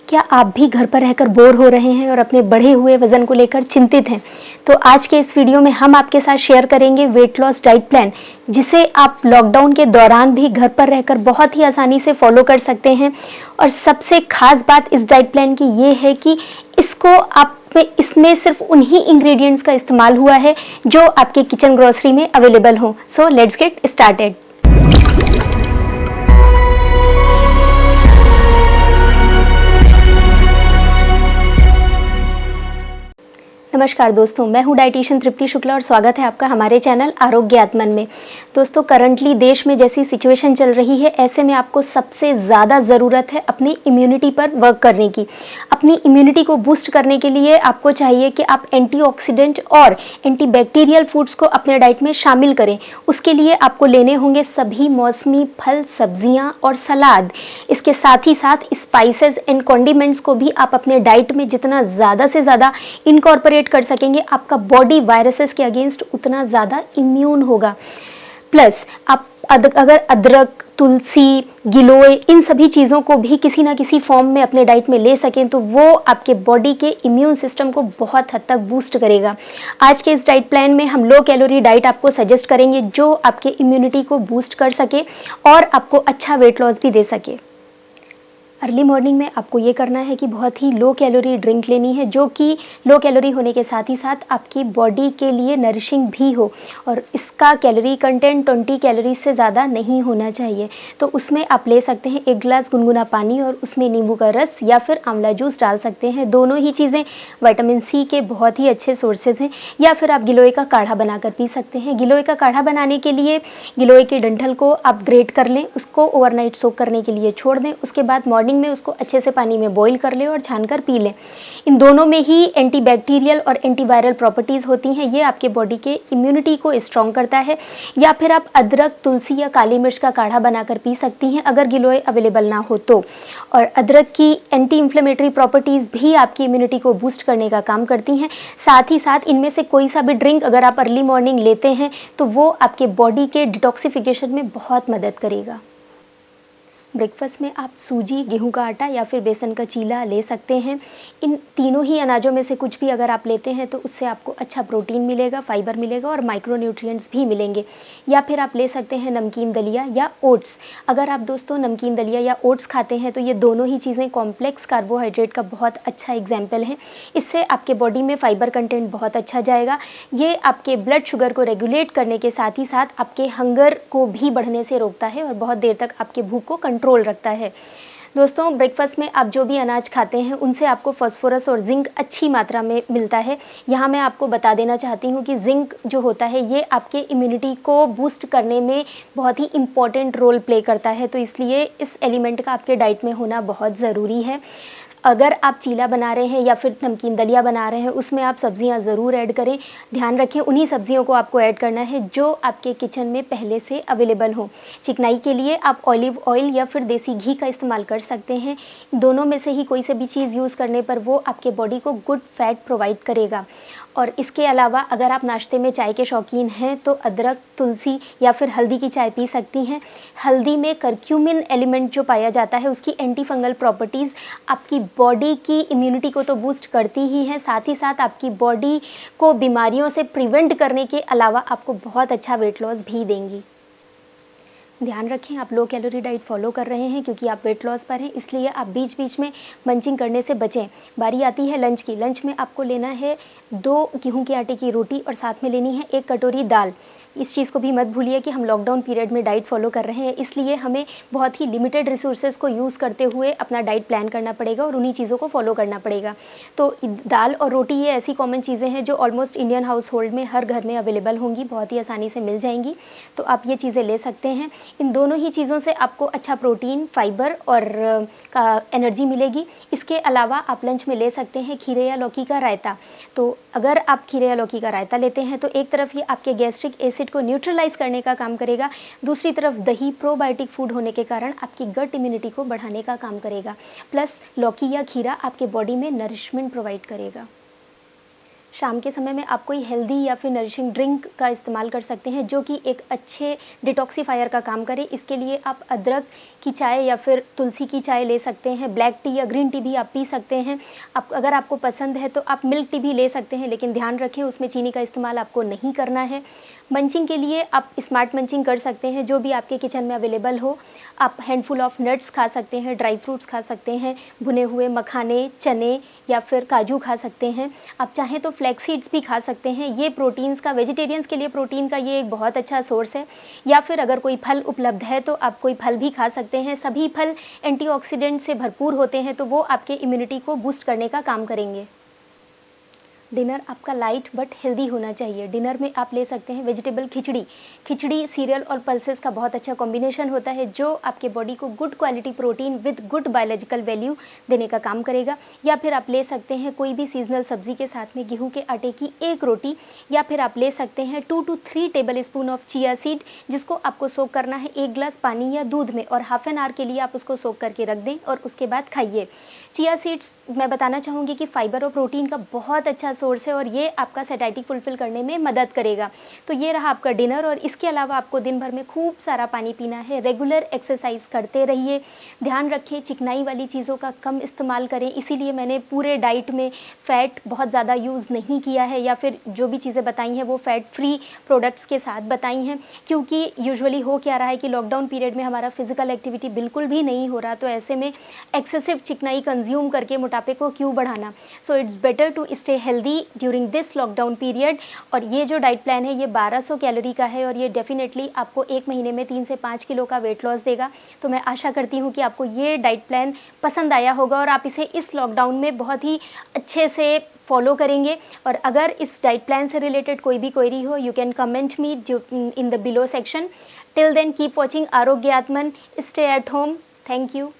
क्या आप भी घर पर रहकर बोर हो रहे हैं और अपने बढ़े हुए वजन को लेकर चिंतित हैं? तो आज के इस वीडियो में हम आपके साथ शेयर करेंगे वेट लॉस डाइट प्लान, जिसे आप लॉकडाउन के दौरान भी घर पर रहकर बहुत ही आसानी से फॉलो कर सकते हैं। और सबसे खास बात इस डाइट प्लान की ये है कि इसमें सिर्फ उन्हीं इंग्रेडिएंट्स का इस्तेमाल हुआ है जो आपके किचन ग्रोसरी में अवेलेबल हो। So let's get started. नमस्कार दोस्तों, मैं हूं डाइटिशियन तृप्ति शुक्ला और स्वागत है आपका हमारे चैनल आरोग्य आत्मन में। दोस्तों, करंटली देश में जैसी सिचुएशन चल रही है, ऐसे में आपको सबसे ज़्यादा ज़रूरत है अपनी इम्यूनिटी पर वर्क करने की। अपनी इम्यूनिटी को बूस्ट करने के लिए आपको चाहिए कि आप एंटीऑक्सीडेंट और एंटीबैक्टीरियल फूड्स को अपने डाइट में शामिल करें। उसके लिए आपको लेने होंगे सभी मौसमी फल, सब्जियाँ और सलाद। इसके साथ ही साथ स्पाइसेस एंड कॉन्डिमेंट्स को भी आप अपने डाइट में जितना ज़्यादा से ज़्यादा इनकॉर्पोरेट कर सकेंगे, आपका बॉडी वायरसेस के अगेंस्ट उतना ज़्यादा इम्यून होगा। प्लस आप अगर अदरक, तुलसी, गिलोय, इन सभी चीज़ों को भी किसी ना किसी फॉर्म में अपने डाइट में ले सकें तो वो आपके बॉडी के इम्यून सिस्टम को बहुत हद तक बूस्ट करेगा। आज के इस डाइट प्लान में हम लो कैलोरी डाइट आपको सजेस्ट करेंगे जो आपके इम्यूनिटी को बूस्ट कर सके और आपको अच्छा वेट लॉस भी दे सके। अर्ली मॉर्निंग में आपको ये करना है कि बहुत ही लो कैलोरी ड्रिंक लेनी है, जो कि लो कैलोरी होने के साथ ही साथ आपकी बॉडी के लिए नरिशिंग भी हो, और इसका कैलोरी कंटेंट 20 कैलोरी से ज़्यादा नहीं होना चाहिए। तो उसमें आप ले सकते हैं 1 गिलास गुनगुना पानी और उसमें नींबू का रस या फिर आंवला जूस डाल सकते हैं। दोनों ही चीज़ें विटामिन सी के बहुत ही अच्छे सोर्सेज हैं। या फिर आप गिलोय का काढ़ा बनाकर पी सकते हैं। गिलोय का काढ़ा बनाने के लिए गिलोय के डंठल को आप ग्रेट कर लें, उसको ओवरनाइट सोक करने के लिए छोड़ दें। उसके बाद मॉर्निंग में उसको अच्छे से पानी में बॉईल कर लें और छानकर पी लें। इन दोनों में ही एंटीबैक्टीरियल और एंटीवायरल प्रॉपर्टीज़ होती हैं। ये आपके बॉडी के इम्यूनिटी को स्ट्रॉन्ग करता है। या फिर आप अदरक, तुलसी या काली मिर्च का काढ़ा बनाकर पी सकती हैं अगर गिलोय अवेलेबल ना हो तो। और अदरक की एंटी इन्फ्लेमेटरी प्रॉपर्टीज़ भी आपकी इम्यूनिटी को बूस्ट करने का काम करती हैं। साथ ही साथ इनमें से कोई सा भी ड्रिंक अगर आप अर्ली मॉर्निंग लेते हैं तो वो आपके बॉडी के डिटॉक्सिफिकेशन में बहुत मदद करेगा। ब्रेकफास्ट में आप सूजी, गेहूं का आटा या फिर बेसन का चीला ले सकते हैं। इन तीनों ही अनाजों में से कुछ भी अगर आप लेते हैं तो उससे आपको अच्छा प्रोटीन मिलेगा, फाइबर मिलेगा और माइक्रोन्यूट्रिएंट्स भी मिलेंगे। या फिर आप ले सकते हैं नमकीन दलिया या ओट्स। अगर आप दोस्तों नमकीन दलिया या ओट्स खाते हैं तो ये दोनों ही चीज़ें कॉम्प्लेक्स कार्बोहाइड्रेट का बहुत अच्छा एग्जाम्पल है। इससे आपके बॉडी में फाइबर कंटेंट बहुत अच्छा जाएगा। ये आपके ब्लड शुगर को रेगुलेट करने के साथ ही साथ आपके हंगर को भी बढ़ने से रोकता है और बहुत देर तक आपके भूख को कंट्रोल रखता है। दोस्तों, ब्रेकफास्ट में आप जो भी अनाज खाते हैं उनसे आपको फास्फोरस और जिंक अच्छी मात्रा में मिलता है। यहाँ मैं आपको बता देना चाहती हूँ कि जिंक जो होता है ये आपके इम्यूनिटी को बूस्ट करने में बहुत ही इम्पॉर्टेंट रोल प्ले करता है। तो इसलिए इस एलिमेंट का आपके डाइट में होना बहुत ज़रूरी है। अगर आप चीला बना रहे हैं या फिर नमकीन दलिया बना रहे हैं उसमें आप सब्जियां ज़रूर ऐड करें। ध्यान रखें उन्हीं सब्जियों को आपको ऐड करना है जो आपके किचन में पहले से अवेलेबल हो। चिकनाई के लिए आप ऑलिव ऑयल या फिर देसी घी का इस्तेमाल कर सकते हैं। दोनों में से ही कोई से भी चीज़ यूज़ करने पर वो आपके बॉडी को गुड फैट प्रोवाइड करेगा। और इसके अलावा अगर आप नाश्ते में चाय के शौकीन हैं तो अदरक, तुलसी या फिर हल्दी की चाय पी सकती हैं। हल्दी में करक्यूमिन एलिमेंट जो पाया जाता है उसकी एंटी फंगल प्रॉपर्टीज़ आपकी बॉडी की इम्यूनिटी को तो बूस्ट करती ही है, साथ ही साथ आपकी बॉडी को बीमारियों से प्रिवेंट करने के अलावा आपको बहुत अच्छा वेट लॉस भी देंगी। ध्यान रखें आप लो कैलोरी डाइट फॉलो कर रहे हैं क्योंकि आप वेट लॉस पर हैं, इसलिए आप बीच बीच में मंचिंग करने से बचें। बारी आती है लंच की। लंच में आपको लेना है 2 गेहूं के आटे की रोटी और साथ में लेनी है 1 कटोरी दाल। इस चीज़ को भी मत भूलिए कि हम लॉकडाउन पीरियड में डाइट फॉलो कर रहे हैं, इसलिए हमें बहुत ही लिमिटेड रिसोर्सेज को यूज़ करते हुए अपना डाइट प्लान करना पड़ेगा और उन्हीं चीज़ों को फॉलो करना पड़ेगा। तो दाल और रोटी ये ऐसी कॉमन चीज़ें हैं जो ऑलमोस्ट इंडियन हाउस होल्ड में हर घर में अवेलेबल होंगी, बहुत ही आसानी से मिल जाएंगी। तो आप ये चीज़ें ले सकते हैं। इन दोनों ही चीज़ों से आपको अच्छा प्रोटीन, फाइबर और एनर्जी मिलेगी। इसके अलावा आप लंच में ले सकते हैं खीरे या लौकी का रायता। तो अगर आप खीरे या लौकी का रायता लेते हैं तो एक तरफ ये आपके गैस्ट्रिक एसिड को न्यूट्रलाइज करने का काम करेगा, दूसरी तरफ दही प्रोबायोटिक फूड होने के कारण आपकी गट इम्यूनिटी को बढ़ाने का काम करेगा। प्लस लौकी या खीरा आपके बॉडी में नरिशमेंट प्रोवाइड करेगा। शाम के समय में आप कोई हेल्दी या फिर नरिशिंग ड्रिंक का इस्तेमाल कर सकते हैं जो कि एक अच्छे डिटॉक्सीफायर का काम करे। इसके लिए आप अदरक की चाय या फिर तुलसी की चाय ले सकते हैं। ब्लैक टी या ग्रीन टी भी आप पी सकते हैं। आप अगर आपको पसंद है तो आप मिल्क टी भी ले सकते हैं, लेकिन ध्यान रखें उसमें चीनी का इस्तेमाल आपको नहीं करना है। मंचिंग के लिए आप स्मार्ट मंचिंग कर सकते हैं, जो भी आपके किचन में अवेलेबल हो। आप हैंडफुल ऑफ नट्स खा सकते हैं, ड्राई फ्रूट्स खा सकते हैं, भुने हुए मखाने, चने या फिर काजू खा सकते हैं। आप चाहें तो फ्लैक्स सीड्स भी खा सकते हैं। ये प्रोटीन्स का, वेजिटेरियंस के लिए प्रोटीन का ये एक बहुत अच्छा सोर्स है। या फिर अगर कोई फल उपलब्ध है तो आप कोई फल भी खा सकते हैं। सभी फल एंटीऑक्सीडेंट से भरपूर होते हैं, तो वो आपके इम्यूनिटी को बूस्ट करने का काम करेंगे। डिनर आपका लाइट बट हेल्दी होना चाहिए। डिनर में आप ले सकते हैं वेजिटेबल खिचड़ी। खिचड़ी, सीरियल और पल्सेस का बहुत अच्छा कॉम्बिनेशन होता है, जो आपके बॉडी को good quality protein with good biological value देने का काम करेगा। या फिर आप ले सकते हैं कोई भी सीजनल सब्जी के साथ में गेहूं के आटे की एक रोटी, या फिर आप ले सकते हैं 2 to 3 table spoon of chia seed, जिसको आपको सोक करना है 1 गिलास पानी या दूध में, और हाफ एन आवर के लिए आप उसको सोक करके रख दें और उसके बाद खाइए। चिया सीड्स मैं बताना चाहूँगी कि फाइबर और प्रोटीन का बहुत अच्छा सोर्स है और ये आपका सैटिस्फैक्शन फुलफिल करने में मदद करेगा। तो ये रहा आपका डिनर, और इसके अलावा आपको दिन भर में खूब सारा पानी पीना है। रेगुलर एक्सरसाइज करते रहिए। ध्यान रखिए चिकनाई वाली चीज़ों का कम इस्तेमाल करें। इसीलिए मैंने पूरे डाइट में फ़ैट बहुत ज़्यादा यूज़ नहीं किया है, या फिर जो भी चीज़ें बताई हैं वो फ़ैट फ्री प्रोडक्ट्स के साथ बताई हैं, क्योंकि यूजुअली हो क्या रहा है कि लॉकडाउन पीरियड में हमारा फिजिकल एक्टिविटी बिल्कुल भी नहीं हो रहा, तो ऐसे में एक्सेसिव चिकनाई कंज्यूम करके मोटापे को क्यों बढ़ाना। So it's better to stay healthy during this lockdown period. और ये जो डाइट प्लान है ये 1200 कैलोरी का है, और ये डेफिनेटली आपको 1 महीने में 3 से 5 किलो का वेट लॉस देगा। तो मैं आशा करती हूँ कि आपको ये डाइट प्लान पसंद आया होगा और आप इसे इस लॉकडाउन में बहुत ही अच्छे से फॉलो करेंगे। और अगर इस डाइट प्लान से रिलेटेड कोई भी क्वेरी हो, you can comment me in the below section. Till then keep watching Arogya Atman, stay at home. Thank you.